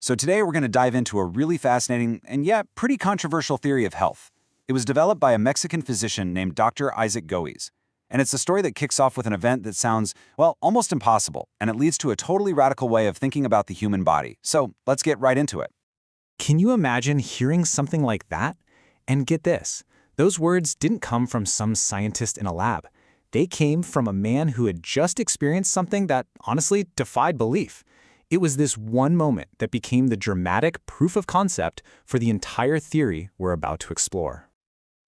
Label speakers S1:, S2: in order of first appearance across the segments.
S1: So today we're going to dive into a really fascinating and yet pretty controversial theory of health. It was developed by a Mexican physician named Dr. Isaac Goes. And it's a story that kicks off with an event that sounds, well, almost impossible, and it leads to a totally radical way of thinking about the human body. So let's get right into it.
S2: Can you imagine hearing something like that? And get this, those words didn't come from some scientist in a lab. They came from a man who had just experienced something that honestly defied belief. It was this one moment that became the dramatic proof of concept for the entire theory we're about to explore.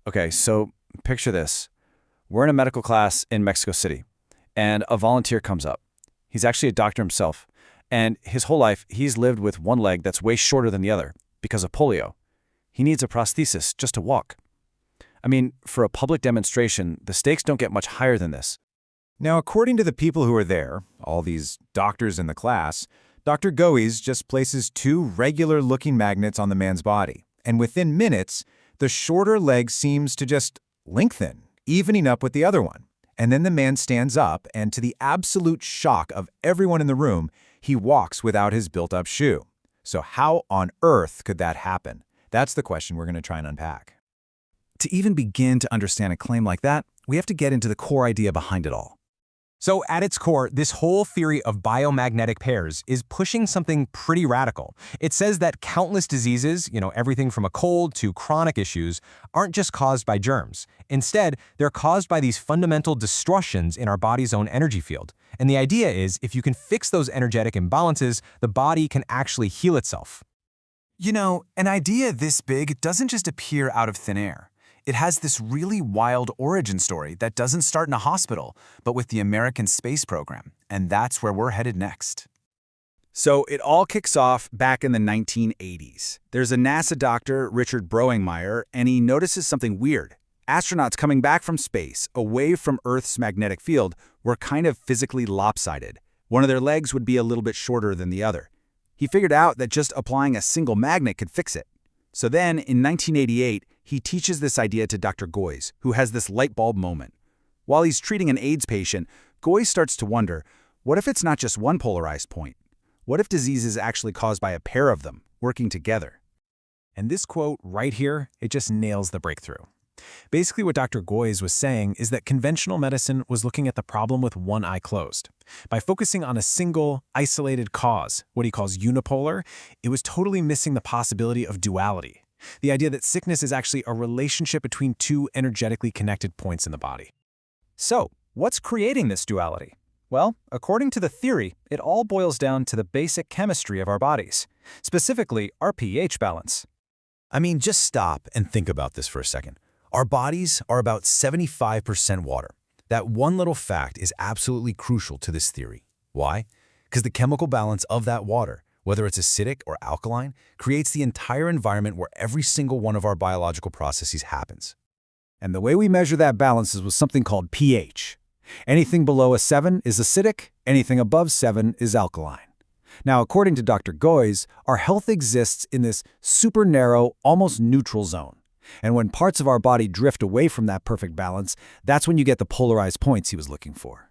S1: Okay, so picture this. We're in a medical class in Mexico City, and a volunteer comes up. He's actually a doctor himself, and his whole life he's lived with one leg that's way shorter than the other because of polio. He needs a prosthesis just to walk. I mean, for a public demonstration, the stakes don't get much higher than this.
S3: Now, according to the people who are there, all these doctors in the class, Dr. Goes just places two regular-looking magnets on the man's body, and within minutes, the shorter leg seems to just lengthen, evening up with the other one. And then the man stands up, and to the absolute shock of everyone in the room, he walks without his built-up shoe. So how on earth could that happen? That's the question we're going to try and unpack.
S4: To even begin to understand a claim like that, we have to get into the core idea behind it all.
S5: So at its core, this whole theory of biomagnetic pairs is pushing something pretty radical. It says that countless diseases, everything from a cold to chronic issues, aren't just caused by germs. Instead, they're caused by these fundamental distortions in our body's own energy field. And the idea is, if you can fix those energetic imbalances, the body can actually heal itself.
S4: You know, an idea this big doesn't just appear out of thin air. It has this really wild origin story that doesn't start in a hospital, but with the American space program, and that's where we're headed next.
S1: So it all kicks off back in the 1980s. There's a NASA doctor, Richard Broingmeyer, and he notices something weird. Astronauts coming back from space, away from Earth's magnetic field, were kind of physically lopsided. One of their legs would be a little bit shorter than the other. He figured out that just applying a single magnet could fix it. So then, in 1988, he teaches this idea to Dr. Goes, who has this light bulb moment. While he's treating an AIDS patient, Goes starts to wonder, what if it's not just one polarized point? What if disease is actually caused by a pair of them, working together?
S2: And this quote right here, it just nails the breakthrough. Basically, what Dr. Goes was saying is that conventional medicine was looking at the problem with one eye closed. By focusing on a single, isolated cause, what he calls unipolar, it was totally missing the possibility of duality. The idea that sickness is actually a relationship between two energetically connected points in the body.
S6: So, what's creating this duality? Well, according to the theory, it all boils down to the basic chemistry of our bodies, specifically our pH balance.
S4: I mean, just stop and think about this for a second. Our bodies are about 75% water. That one little fact is absolutely crucial to this theory. Why? Because the chemical balance of that water, whether it's acidic or alkaline, creates the entire environment where every single one of our biological processes happens.
S3: And the way we measure that balance is with something called pH. Anything below a 7 is acidic, anything above 7 is alkaline. Now, according to Dr. Goes, our health exists in this super narrow, almost neutral zone. And when parts of our body drift away from that perfect balance, that's when you get the polarized points he was looking for.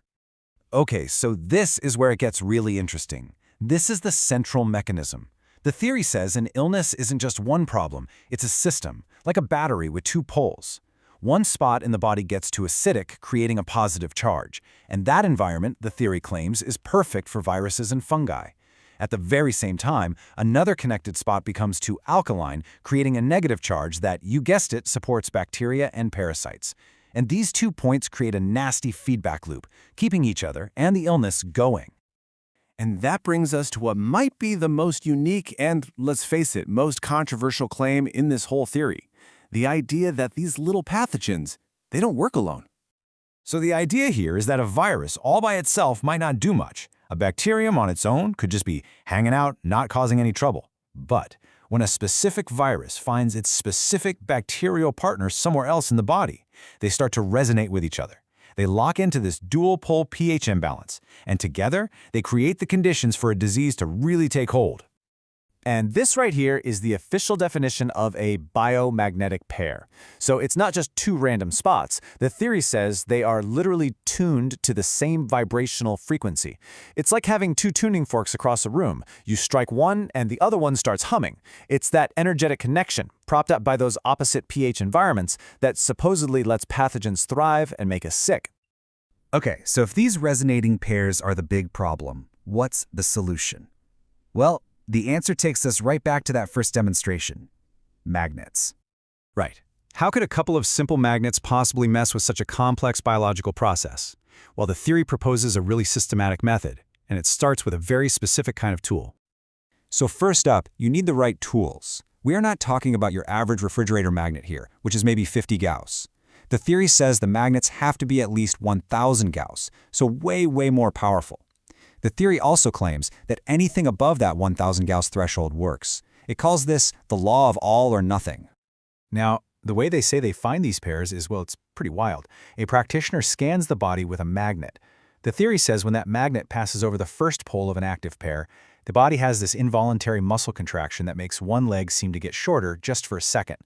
S4: Okay, so this is where it gets really interesting. This is the central mechanism. The theory says an illness isn't just one problem, it's a system, like a battery with two poles. One spot in the body gets too acidic, creating a positive charge, and that environment, the theory claims, is perfect for viruses and fungi. At the very same time, another connected spot becomes too alkaline, creating a negative charge that, you guessed it, supports bacteria and parasites. And these 2 points create a nasty feedback loop, keeping each other and the illness going.
S3: And that brings us to what might be the most unique and, let's face it, most controversial claim in this whole theory. The idea that these little pathogens, they don't work alone. So the idea here is that a virus all by itself might not do much. A bacterium on its own could just be hanging out, not causing any trouble. But when a specific virus finds its specific bacterial partner somewhere else in the body, they start to resonate with each other. They lock into this dual-pole pH imbalance, and together, they create the conditions for a disease to really take hold. And this right here is the official definition of a biomagnetic pair. So it's not just two random spots. The theory says they are literally tuned to the same vibrational frequency. It's like having two tuning forks across a room. You strike one and the other one starts humming. It's that energetic connection, propped up by those opposite pH environments, that supposedly lets pathogens thrive and make us sick.
S1: Okay, so if these resonating pairs are the big problem, what's the solution? Well, the answer takes us right back to that first demonstration. Magnets.
S6: Right. How could a couple of simple magnets possibly mess with such a complex biological process? Well, the theory proposes a really systematic method, and it starts with a very specific kind of tool.
S4: So first up, you need the right tools. We are not talking about your average refrigerator magnet here, which is maybe 50 Gauss. The theory says the magnets have to be at least 1,000 Gauss, so way more powerful. The theory also claims that anything above that 1,000 Gauss threshold works. It calls this the law of all or nothing.
S6: Now, the way they say they find these pairs is, well, it's pretty wild. A practitioner scans the body with a magnet. The theory says when that magnet passes over the first pole of an active pair, the body has this involuntary muscle contraction that makes one leg seem to get shorter just for a second.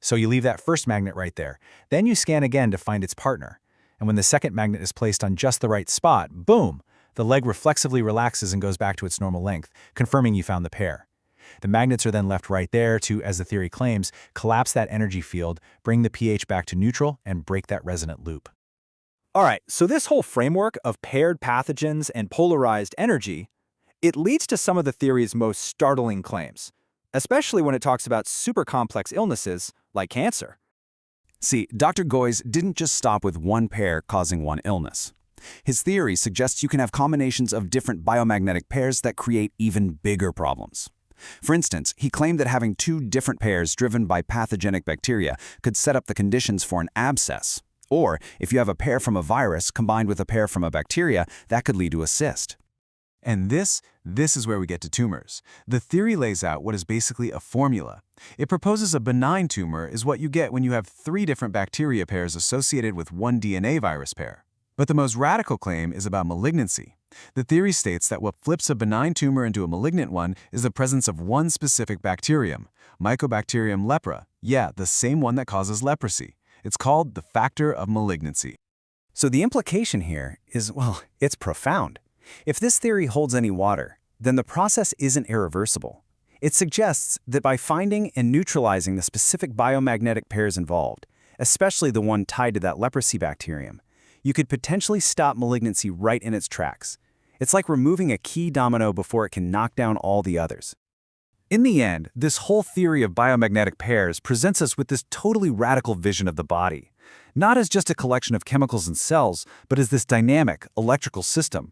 S6: So you leave that first magnet right there. Then you scan again to find its partner. And when the second magnet is placed on just the right spot, boom! The leg reflexively relaxes and goes back to its normal length, confirming you found the pair. The magnets are then left right there to, as the theory claims, collapse that energy field, bring the pH back to neutral, and break that resonant loop.
S1: All right, so this whole framework of paired pathogens and polarized energy, it leads to some of the theory's most startling claims, especially when it talks about super complex illnesses like cancer.
S4: See, Dr. Goys didn't just stop with one pair causing one illness. His theory suggests you can have combinations of different biomagnetic pairs that create even bigger problems. For instance, he claimed that having two different pairs driven by pathogenic bacteria could set up the conditions for an abscess. Or, if you have a pair from a virus combined with a pair from a bacteria, that could lead to a cyst.
S3: And this is where we get to tumors. The theory lays out what is basically a formula. It proposes a benign tumor is what you get when you have three different bacteria pairs associated with one DNA virus pair. But the most radical claim is about malignancy. The theory states that what flips a benign tumor into a malignant one is the presence of one specific bacterium, Mycobacterium lepra. Yeah, the same one that causes leprosy. It's called the factor of malignancy.
S1: So the implication here is, well, it's profound. If this theory holds any water, then the process isn't irreversible. It suggests that by finding and neutralizing the specific biomagnetic pairs involved, especially the one tied to that leprosy bacterium, you could potentially stop malignancy right in its tracks. It's like removing a key domino before it can knock down all the others. In the end, this whole theory of biomagnetic pairs presents us with this totally radical vision of the body, not as just a collection of chemicals and cells, but as this dynamic, electrical system.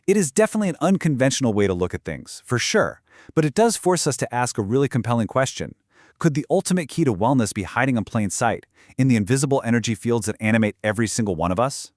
S1: It is definitely an unconventional way to look at things, for sure, but it does force us to ask a really compelling question. Could the ultimate key to wellness be hiding in plain sight, in the invisible energy fields that animate every single one of us?